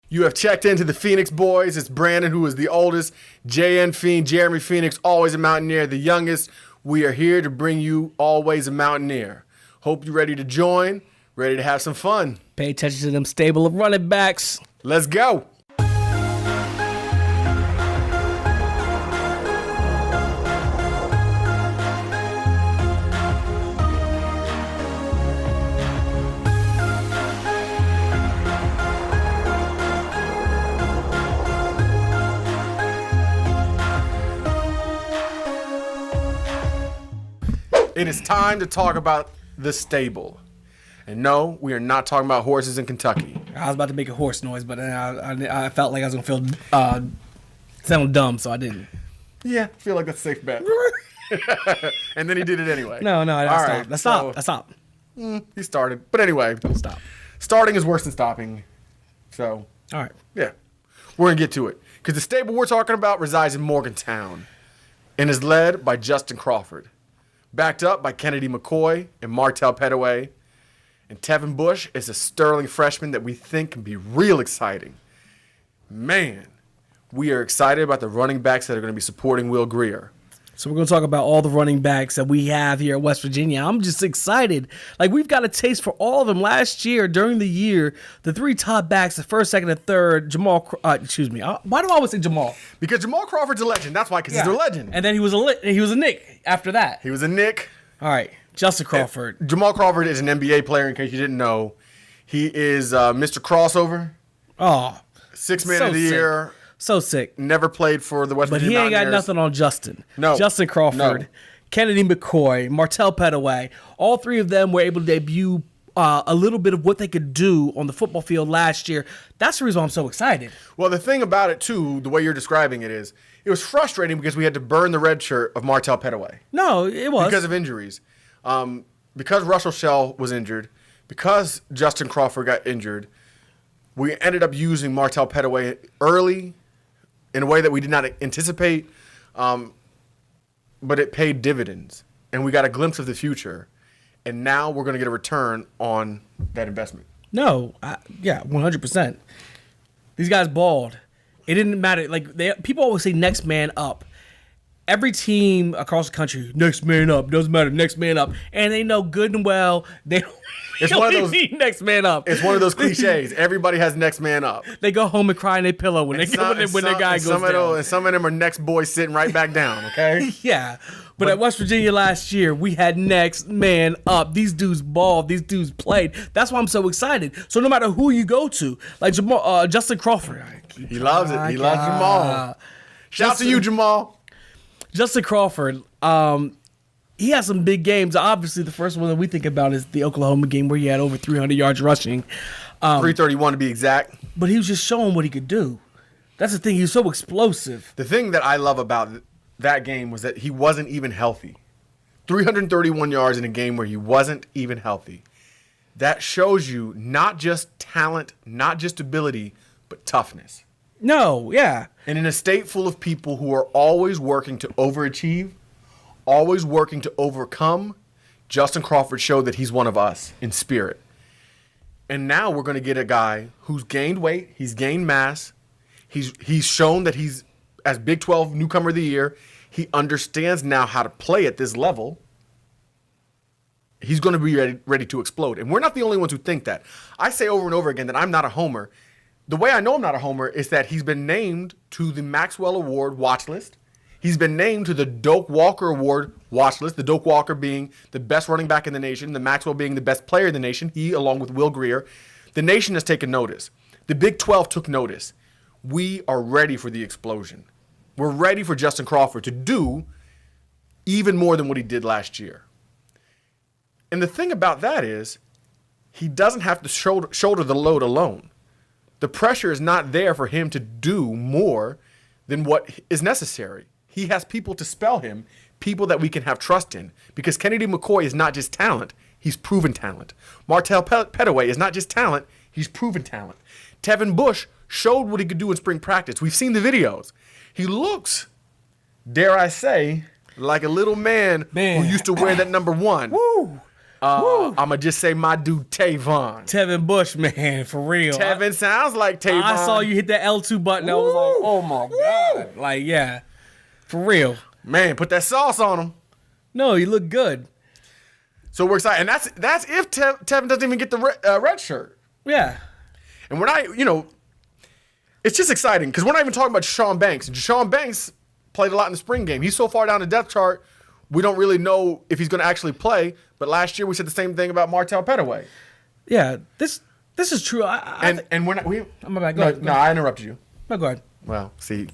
You have checked into the Phoenix Boys. It's Brandon, who is the oldest. JN Fiend, Jeremy Phoenix, always a Mountaineer, the youngest. We are here to bring you always a Mountaineer. Hope you're ready to join, ready to have some fun. Pay attention to them stable of running backs. Let's go. It is time to talk about the stable. And no, we are not talking about horses in Kentucky. I was about to make a horse noise, but then I felt like I was going to feel sound dumb, so I didn't. Yeah, I feel like that's a safe bet. And then he did it anyway. No, Let's stop. He started. But anyway. Don't stop. Starting is worse than stopping. So, all right. Yeah. We're going to get to it. Because the stable we're talking about resides in Morgantown and is led by Justin Crawford. Backed up by Kennedy McCoy and Martell Pettaway. And Tevin Bush is a sterling freshman that we think can be real exciting. Man, we are excited about the running backs that are going to be supporting Will Grier. So we're going to talk about all the running backs that we have here at West Virginia. I'm just excited. Like, we've got a taste for all of them. Last year, during the year, the three top backs, the first, second, and third, Why do I always say Jamal? Because Jamal Crawford's a legend. That's why, because he's a legend. And then he was a Nick after that. He was a Nick. All right, Justin Crawford. Jamal Crawford is an NBA player, in case you didn't know. He is Mr. Crossover. Oh. Sixth man of the year. So sick. Never played for the West Virginia Mountaineers. But he ain't got nothing on Justin. No. Justin Crawford, Kennedy McCoy, Martell Pettaway. All three of them were able to debut a little bit of what they could do on the football field last year. That's the reason why I'm so excited. Well, the thing about it, too, the way you're describing it is, it was frustrating because we had to burn the red shirt of Martell Pettaway. No, it was. Because of injuries. Because Russell Shell was injured, because Justin Crawford got injured, we ended up using Martell Pettaway early in a way that we did not anticipate, but it paid dividends, and we got a glimpse of the future, and now we're going to get a return on that investment. No, 100%. These guys balled. It didn't matter. Like, people always say next man up. Every team across the country, next man up, doesn't matter, next man up, and they know good and well they don't need next man up. It's one of those cliches. Everybody has next man up. They go home and cry in their pillow when their guy goes down. And some of them are next boys sitting right back down. Okay. Yeah, but at West Virginia last year, we had next man up. These dudes balled. These dudes played. That's why I'm so excited. So no matter who you go to, like Justin Crawford, he loves it. He loves Jamal. Shout out to you, Jamal. Justin Crawford, he has some big games. Obviously, the first one that we think about is the Oklahoma game where he had over 300 yards rushing. 331 to be exact. But he was just showing what he could do. That's the thing. He was so explosive. The thing that I love about that game was that he wasn't even healthy. 331 yards in a game where he wasn't even healthy. That shows you not just talent, not just ability, but toughness. No, yeah. And in a state full of people who are always working to overachieve, always working to overcome, Justin Crawford showed that he's one of us in spirit. And now we're going to get a guy who's gained weight, he's gained mass, he's shown that he's, as Big 12 newcomer of the year, he understands now how to play at this level. He's going to be ready to explode. And we're not the only ones who think that. I say over and over again that I'm not a homer. The way I know I'm not a homer is that he's been named to the Maxwell Award watch list. He's been named to the Doak Walker Award watch list, the Doak Walker being the best running back in the nation, the Maxwell being the best player in the nation, he along with Will Grier. The nation has taken notice. The Big 12 took notice. We are ready for the explosion. We're ready for Justin Crawford to do even more than what he did last year. And the thing about that is he doesn't have to shoulder the load alone. The pressure is not there for him to do more than what is necessary. He has people to spell him, people that we can have trust in. Because Kennedy McCoy is not just talent, he's proven talent. Martell Pettaway is not just talent, he's proven talent. Tevin Bush showed what he could do in spring practice. We've seen the videos. He looks, dare I say, like a little man who used to wear that number 1. Woo! I'm going to just say my dude, Tavon. Tevin Bush, man, for real. Tevin sounds like Tavon. I saw you hit that L2 button. I was like, oh my God. Like, yeah, for real. Man, put that sauce on him. No, you look good. So we're excited. And that's if Tevin doesn't even get the red shirt. Yeah. And we're not, it's just exciting because we're not even talking about Deshaun Banks. And Deshaun Banks played a lot in the spring game. He's so far down the depth chart, we don't really know if he's going to actually play. But last year we said the same thing about Martell Pettaway. Yeah, this is true. And we're not. I'm about to go. No, I interrupted you. No, go ahead. Well, see,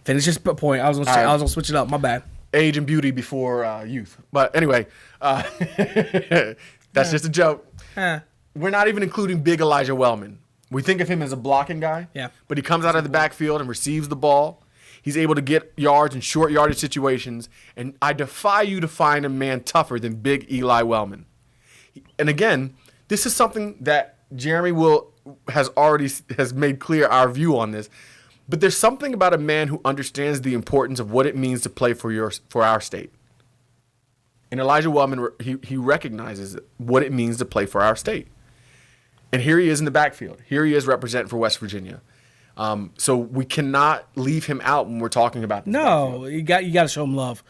Finish your point. I was gonna switch it up. My bad. Age and beauty before youth. But anyway, that's just a joke. We're not even including big Elijah Wellman. We think of him as a blocking guy. Yeah. But he comes out of the backfield and receives the ball. He's able to get yards in short yardage situations. And I defy you to find a man tougher than big Eli Wellman. And again, this is something that Jeremy has made clear our view on this. But there's something about a man who understands the importance of what it means to play for our state. And Elijah Wellman, he recognizes what it means to play for our state. And here he is in the backfield. Here he is representing for West Virginia. So we cannot leave him out when we're talking about this. No, you got to show him love.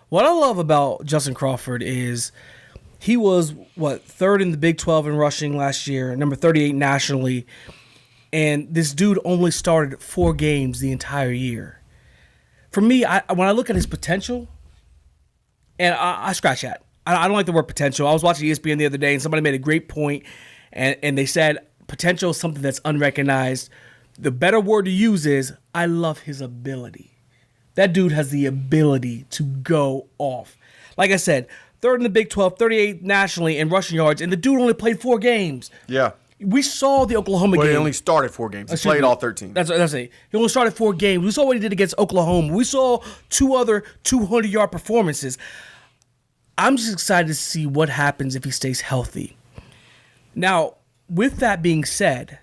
What I love about Justin Crawford is he was, third in the Big 12 in rushing last year, number 38 nationally. And this dude only started 4 games the entire year. For me, when I look at his potential, and I scratch that. I don't like the word potential. I was watching ESPN the other day, and somebody made a great point, and they said potential is something that's unrecognized. The better word to use is, I love his ability. That dude has the ability to go off. Like I said, third in the Big 12, 38 nationally in rushing yards, and the dude only played 4 games. Yeah. We saw the Oklahoma game. He only started 4 games. He played all 13. That's it. He only started 4 games. We saw what he did against Oklahoma. We saw 2 other 200-yard performances. I'm just excited to see what happens if he stays healthy. Now, with that being said,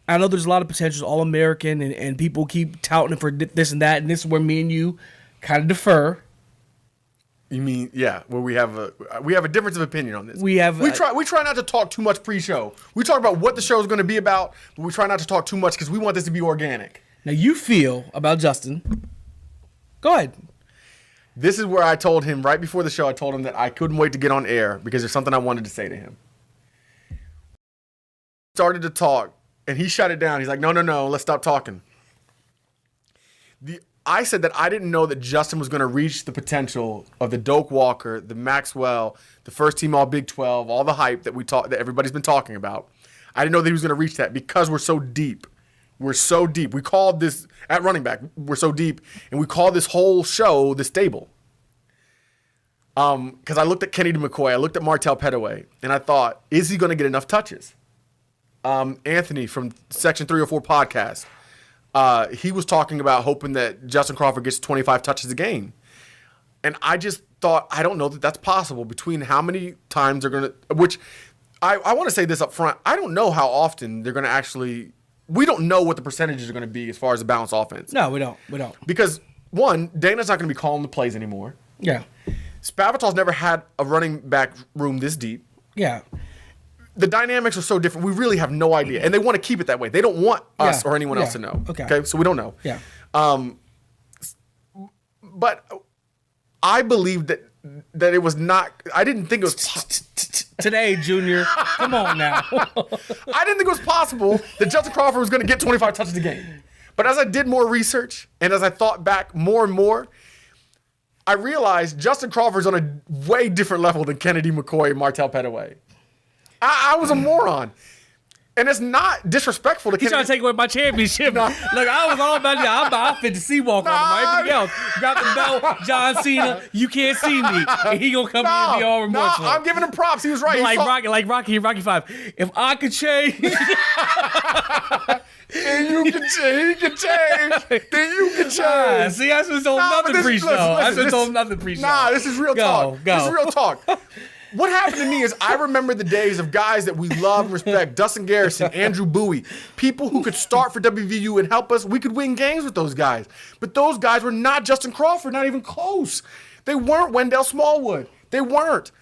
I know there's a lot of potentials, All-American, and people keep touting for this and that, and this is where me and you kind of defer. You mean, yeah, where we have a difference of opinion on this. We try not to talk too much pre-show. We talk about what the show is going to be about, but we try not to talk too much because we want this to be organic. Now, you feel about Justin. Go ahead. This is where I told him, right before the show, I told him that I couldn't wait to get on air because there's something I wanted to say to him. Started to talk, and he shut it down. He's like, no, let's stop talking. I said that I didn't know that Justin was going to reach the potential of the Doak Walker, the Maxwell, the first team all Big 12, all the hype that that everybody's been talking about. I didn't know that he was going to reach that because we're so deep. We're so deep. We called this, at running back, we're so deep, and we call this whole show the stable. Because I looked at Kennedy McCoy, I looked at Martell Pettaway, and I thought, is he going to get enough touches? Anthony from Section 304 podcast, he was talking about hoping that Justin Crawford gets 25 touches a game. And I just thought, I don't know that that's possible between how many times they're going to, which I want to say this up front. I don't know how often they're going to actually, we don't know what the percentages are going to be as far as the balanced offense. No, we don't. Because, one, Dana's not going to be calling the plays anymore. Yeah. Spavital's never had a running back room this deep. Yeah. The dynamics are so different. We really have no idea. And they want to keep it that way. They don't want us or anyone else to know. Okay. So we don't know. Yeah. But I believe that it was not, I didn't think it was today, Junior. Come on now. I didn't think it was possible that Justin Crawford was going to get 25 touches a game. But as I did more research and as I thought back more and more, I realized Justin Crawford's on a way different level than Kennedy McCoy and Martell Pettaway. I was a moron. And it's not disrespectful to He's Kennedy. trying to take away my championship. Look, I was all about you. I'm about 50 Seawalk on him. Everything else. Drop the belt, John Cena. You can't see me. And he gonna come here and be all remorseful. I'm giving him props. He was right. Like Rocky in Rocky 5. If I could change, and you can change, he can change, then you can change. See, I should have told nothing pre-show. I should have told nothing pre-show. Nah, this is real talk. Go. This is real talk. What happened to me is I remember the days of guys that we love and respect, Dustin Garrison, Andrew Bowie, people who could start for WVU and help us. We could win games with those guys. But those guys were not Justin Crawford, not even close. They weren't Wendell Smallwood. They weren't.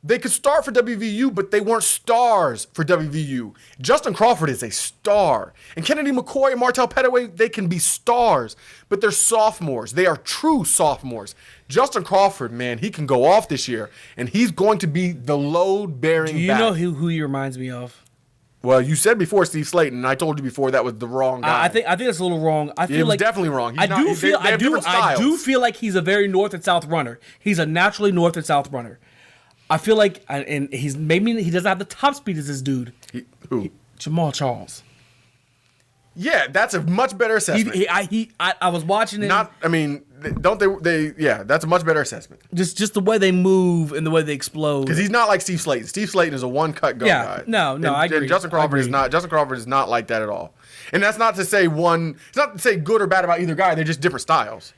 They could start for WVU, but they weren't stars for WVU. Justin Crawford is a star. And Kennedy McCoy and Martell Pettaway, they can be stars, but they're sophomores. They are true sophomores. Justin Crawford, man, he can go off this year, and he's going to be the load-bearing back. Do you know who he reminds me of? Well, you said before Steve Slayton, and I told you before that was the wrong guy. I think that's a little wrong. I feel it was like definitely wrong. I do feel like he's a very north and south runner. He's a naturally north and south runner. I feel like, and he's maybe he doesn't have the top speed as this dude. Who? Jamal Charles. Yeah, that's a much better assessment. I was watching it. Don't they? Yeah, that's a much better assessment. Just the way they move and the way they explode. Because he's not like Steve Slayton. Steve Slayton is a one-cut go guy. No, I agree. And Justin Crawford is not. Justin Crawford is not like that at all. And that's not to say It's not to say good or bad about either guy. They're just different styles.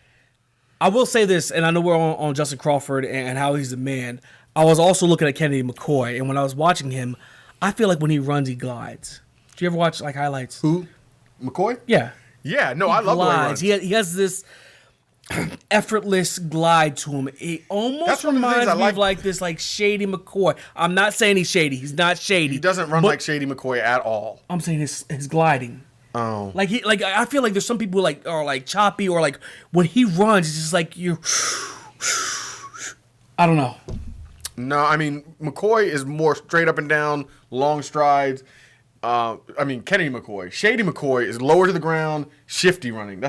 I will say this, and I know we're on Justin Crawford and how he's a man. I was also looking at Kennedy McCoy, and when I was watching him, I feel like when he runs, he glides. Do you ever watch like highlights? Who? McCoy? Yeah. Yeah, no, I love the way he runs. He has this effortless glide to him. It almost reminds me of like this like Shady McCoy. I'm not saying he's shady. He's not shady. He doesn't run like Shady McCoy at all. I'm saying his gliding. Oh. Like I feel like there's some people like are like choppy or like when he runs, it's just like you. I don't know. No, I mean McCoy is more straight up and down, long strides. Kennedy McCoy, Shady McCoy is lower to the ground, shifty running.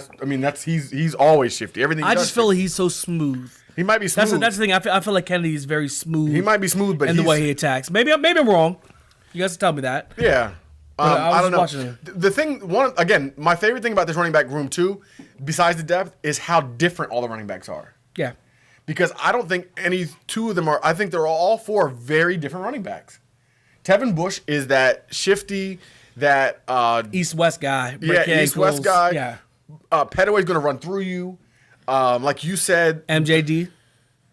He's always shifty. Everything. I just feel like he's so smooth. He might be smooth. That's the thing. I feel like Kennedy is very smooth. He might be smooth, but in the way he attacks. Maybe I'm wrong. You guys can tell me that. Yeah. I don't know. The thing, my favorite thing about this running back room too, besides the depth, is how different all the running backs are. Yeah. Because I don't think any two of them are. I think they're all four very different running backs. Tevin Bush is that shifty, that East-West guy. East-West guy. Yeah. Pettaway's going to run through you. Like you said. MJD?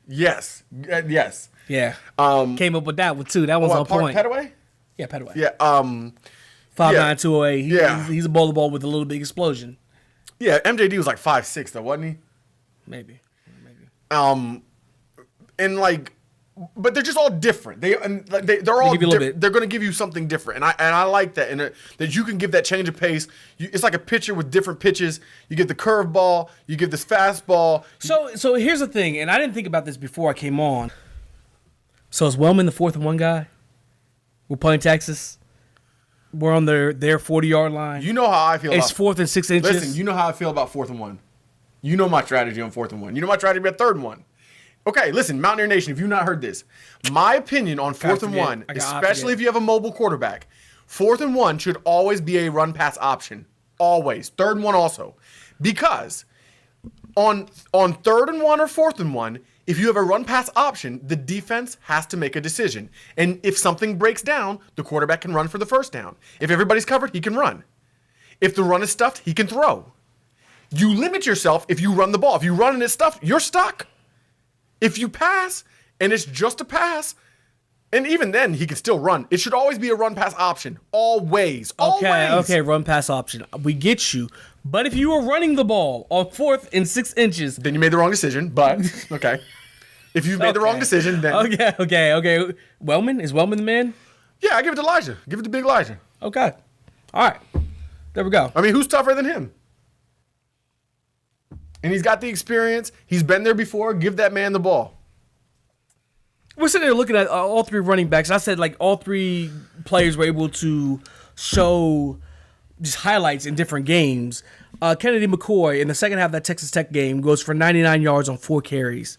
Yes. Yes. Yeah. Came up with that one, too. That was on point. Pettaway? Yeah, Pettaway. Yeah. 5'9", 208. He's a ball with a little big explosion. Yeah, MJD was like 5'6", though, wasn't he? Maybe. And like... But they're just all different. They're all different. They're going to give you something different, and I like that. And that you can give that change of pace. It's like a pitcher with different pitches. You get the curveball. You get this fastball. So here's the thing, and I didn't think about this before I came on. So is Wellman the 4th and 1 guy? We're playing Texas. We're on their 40-yard line. You know how I feel. It's 4th and 6 inches. Listen, you know how I feel about 4th and 1. You know my strategy on 4th and 1. You know my strategy about 3rd and 1. Okay, listen, Mountaineer Nation, if you've not heard this, my opinion on 4th and 1, especially if you have a mobile quarterback, 4th and 1 should always be a run-pass option. Always. 3rd and 1 also. Because on 3rd and 1 or 4th and 1, if you have a run-pass option, the defense has to make a decision. And if something breaks down, the quarterback can run for the first down. If everybody's covered, he can run. If the run is stuffed, he can throw. You limit yourself if you run the ball. If you run and it's stuffed, you're stuck. If you pass, and it's just a pass, and even then, he can still run. It should always be a run-pass option. Always. Okay, run-pass option. We get you. But if you were running the ball on 4th and 6 inches... Then you made the wrong decision, but, okay. If you made the wrong decision, then... Okay. Wellman? Is Wellman the man? Yeah, I give it to Elijah. Give it to Big Elijah. Okay. All right. There we go. I mean, who's tougher than him? And he's got the experience. He's been there before. Give that man the ball. We're sitting there looking at all three running backs. I said like all three players were able to show just highlights in different games. Kennedy McCoy in the second half of that Texas Tech game goes for 99 yards on 4 carries.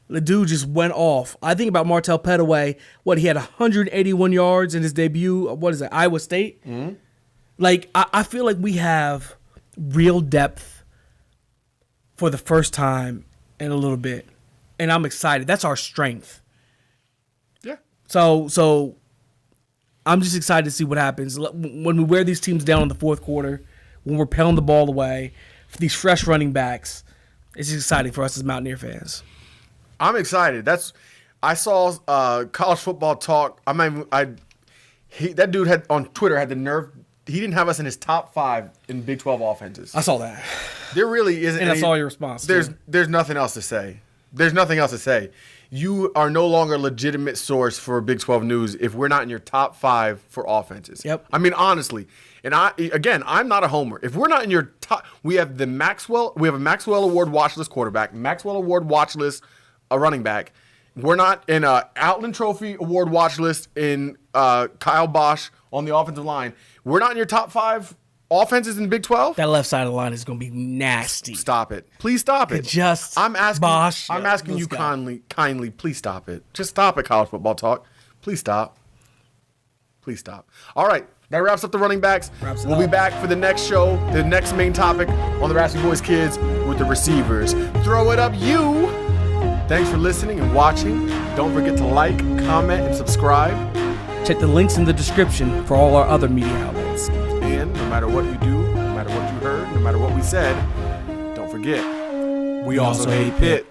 The dude just went off. I think about Martell Pettaway. He had 181 yards in his debut. What is it, Iowa State? Mm-hmm. Like, I feel like we have real depth for the first time in a little bit. And I'm excited. That's our strength. Yeah. So I'm just excited to see what happens. When we wear these teams down in the fourth quarter, when we're pounding the ball away, for these fresh running backs, it's just exciting for us as Mountaineer fans. I'm excited. I saw college football talk. That dude had on Twitter had the nerve. He didn't have us in his top 5 in Big 12 offenses. I saw that. There really isn't. And I saw your response. There's nothing else to say. there's nothing else to say. You are no longer a legitimate source for Big 12 news if we're not in your top 5 for offenses. Yep. I mean, honestly. And I'm not a homer. If we're not in your top, we have a Maxwell Award watch list quarterback, Maxwell Award watch list a running back. We're not in a Outland Trophy Award watch list in Kyle Bosch on the offensive line. We're not in your top 5 offenses in the Big 12. That left side of the line is going to be nasty. Stop it. Please stop it. Just I'm asking Bosch. I'm asking you kindly, please stop it. Just stop it, college football talk. Please stop. Please stop. All right. That wraps up the running backs. We'll be back for the next show, the next main topic on the Raspy Boys Kids with the receivers. Throw it up, you. Thanks for listening and watching. Don't forget to like, comment, and subscribe. Check the links in the description for all our other media outlets. And no matter what you do, no matter what you heard, no matter what we said, don't forget, we also hate Pitt.